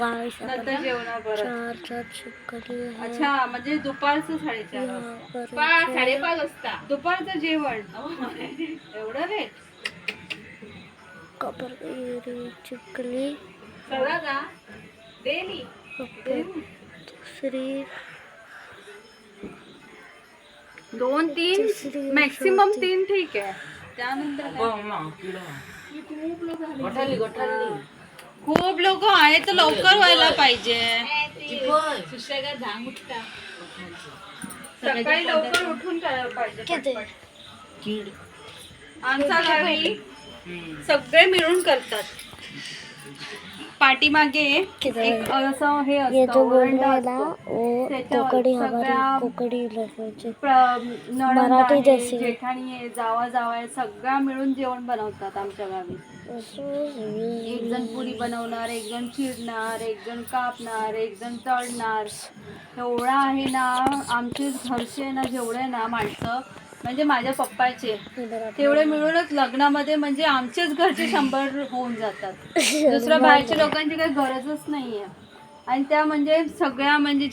Guys नंतर जेवणार परत. 4 चिकनी है। अच्छा म्हणजे दुपारचं 4:30 वाजता. 5:30 वाजता दुपारचं जेवण. एवढं लेट कपर चिकनी सगळं का डेली दूसरी 2-3 मॅक्सिमम 3 ठीक आहे. त्यानंतर खूप लोक आहे तर लवकर व्हायला पाहिजे. सकाळी लवकर उठून करायला पाहिजे. आमच्या गावी सगळे मिळून करतात. पाठीमागे एक असं हे असतं ओरंडा असतो. त्याच्यावर सगळ्या नणंद आहे, जेठाणी आहे, जावा आहे, सगळ्या मिळून जेवण बनवतात आमच्या गावी. एक जण पुरी बनवणार, एक जण चिरणार, एक जण कापणार, एक जण तळणार. एवढा आहे ना आमचे घरचे ना जेवढे ना माणसं म्हणजे माझ्या पप्पाचे तेवढे मिळूनच लग्नामध्ये म्हणजे आमचेच घरचे 100 होऊन जातात. दुसऱ्या बाहेरच्या लोकांची काही गरजच नाहीये. आणि त्या म्हणजे सगळ्या म्हणजे